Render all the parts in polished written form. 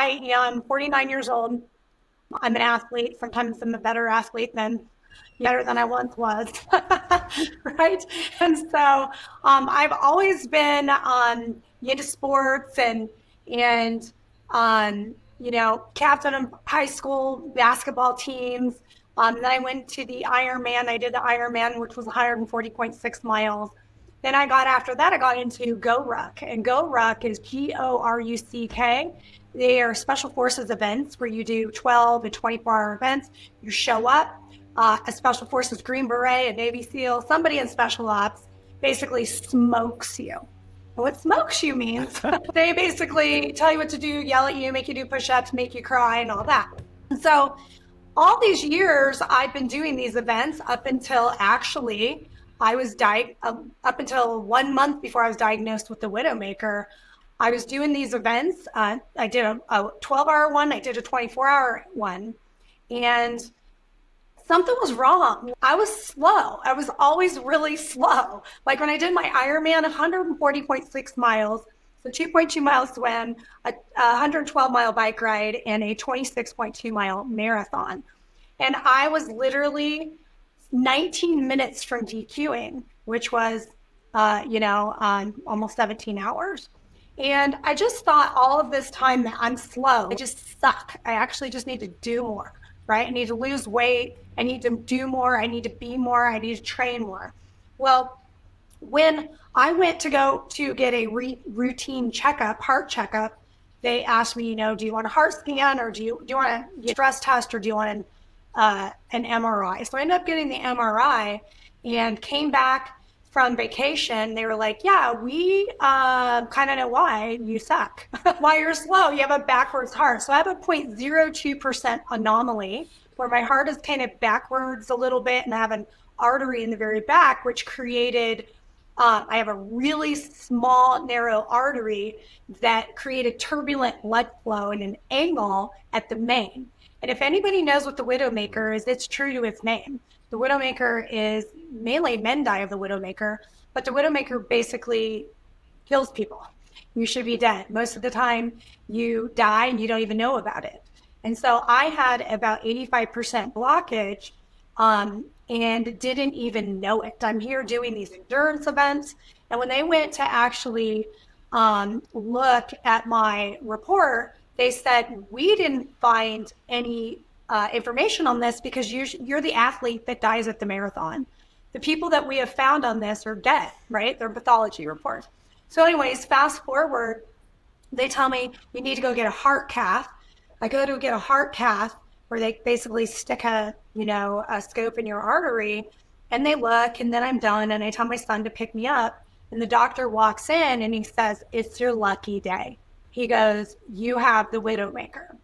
I am 49 years old. I'm an athlete. Sometimes I'm a better than I once was, right? And so I've always been into sports and captain of high school basketball teams. Then I went to the Ironman. I did the Ironman, which was 140.6 miles. Then after that, I got into GoRuck. And GoRuck is GORUCK. They are special forces events where you do 12 and 24-hour events. You show up, a special forces Green Beret, a Navy SEAL, somebody in special ops basically smokes you. What smokes you means they basically tell you what to do, yell at you, make you do push-ups, make you cry, and all that. So all these years I've been doing these events up until actually up until 1 month before I was diagnosed with the Widowmaker. I was doing these events. I did a 12-hour one. I did a 24-hour one. And something was wrong. I was slow. I was always really slow. Like when I did my Ironman, 140.6 miles, so 2.2 mile swim, a 112-mile bike ride, and a 26.2-mile marathon. And I was literally 19 minutes from DQing, which was, almost 17 hours. And I just thought all of this time that I'm slow. I just suck. I actually just need to do more, right? I need to lose weight. I need to do more. I need to be more. I need to train more. Well, when I went to go to get a routine checkup, heart checkup, they asked me, do you want a heart scan or do you want a stress test or do you want an MRI? So I ended up getting the MRI and came back from vacation. They were like, yeah, we kind of know why you suck, why you're slow. You have a backwards heart. So I have a 0.02% anomaly where my heart is kind of backwards a little bit and I have an artery in the very back, which created, I have a really small, narrow artery that created turbulent blood flow and an angle at the main. And if anybody knows what the Widowmaker is, it's true to its name. The Widowmaker is mainly men die of the Widowmaker, but the Widowmaker basically kills people. You should be dead. Most of the time you die and you don't even know about it. And so I had about 85% blockage and didn't even know it. I'm here doing these endurance events. And when they went to actually look at my report, they said, we didn't find any information on this because you're the athlete that dies at the marathon. The people that we have found on this are dead, right? They're pathology reports. So anyways, fast forward, they tell me you need to go get a heart cath. I go to get a heart cath where they basically stick a scope in your artery and they look and then I'm done and I tell my son to pick me up and the doctor walks in and he says, it's your lucky day. He goes, you have the Widowmaker.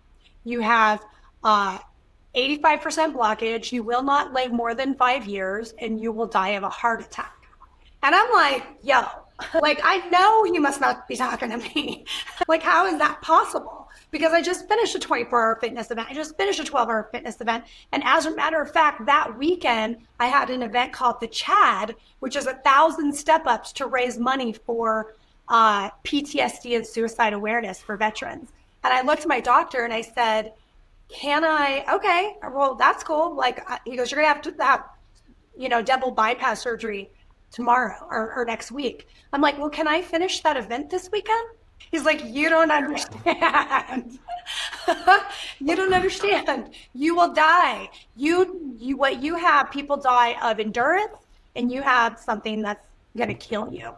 You have 85% blockage. You will not live more than 5 years and you will die of a heart attack. And I'm like, yo, I know you must not be talking to me. How is that possible? Because I just finished a 24-hour fitness event. I just finished a 12-hour fitness event. And as a matter of fact, that weekend, I had an event called the CHAD, which is 1,000 step-ups to raise money for PTSD and suicide awareness for veterans. And I looked at my doctor and I said, okay, well, that's cool. He goes, you're going to have double bypass surgery tomorrow or next week. I'm like, well, can I finish that event this weekend? He's like, you don't understand. You don't understand. You will die. What you have, people die of endurance, and you have something that's going to kill you.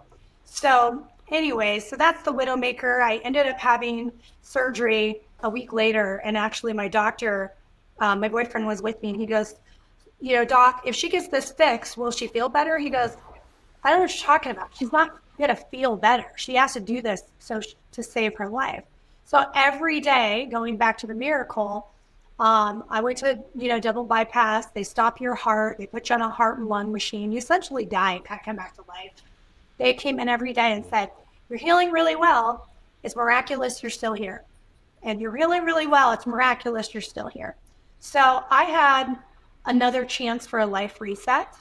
So anyways, so that's the Widowmaker. I ended up having surgery a week later, and actually my doctor, my boyfriend was with me, and he goes, doc, if she gets this fixed, will she feel better? He goes, I don't know what you're talking about. She's not going to feel better. She has to do this to save her life. So every day, going back to the miracle, I went to, double bypass. They stop your heart. They put you on a heart and lung machine. You essentially die and come back to life. They came in every day and said, you're healing really well. It's miraculous you're still here. And you're healing really well. It's miraculous you're still here. So I had another chance for a life reset.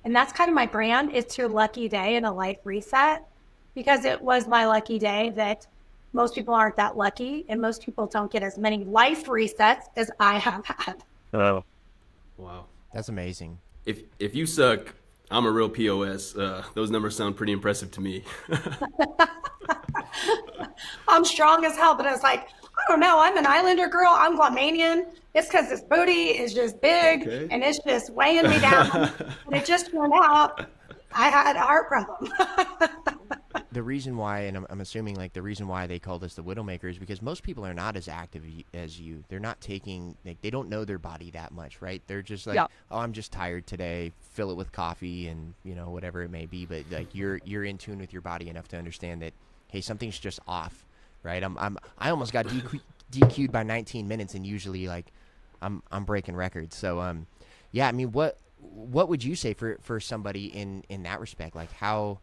And that's kind of my brand. It's your lucky day and a life reset, because it was my lucky day that Most people aren't that lucky, and most people don't get as many life resets as I have had. Oh, Wow. That's amazing. If you suck, I'm a real POS. Those numbers sound pretty impressive to me. I'm strong as hell, but it's like, I don't know. I'm an Islander girl. I'm Guamanian. It's because this booty is just big Okay. and it's just weighing me down. And it just turned out I had a heart problem. The reason why, and I'm assuming like the reason why they call this the Widowmaker is because most people are not as active as you. They're not taking, like, they don't know their body that much, right? They're just like, Yeah. oh, I'm just tired today. Fill it with coffee and, whatever it may be. But like you're in tune with your body enough to understand that, hey, something's just off, right? I almost got DQ'd by 19 minutes, and usually like I'm breaking records. So yeah, I mean, what would you say for somebody in that respect? Like how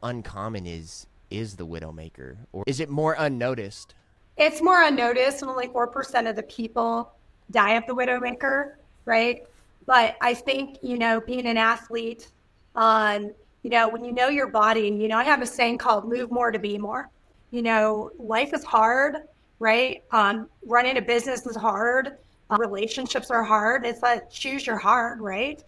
uncommon is the Widowmaker, or is it more unnoticed? It's more unnoticed, and only 4% of the people die of the Widowmaker, right? But I think, being an athlete, when you know your body, I have a saying called move more to be more. Life is hard, right? Running a business is hard. Relationships are hard. It's like choose your heart, right?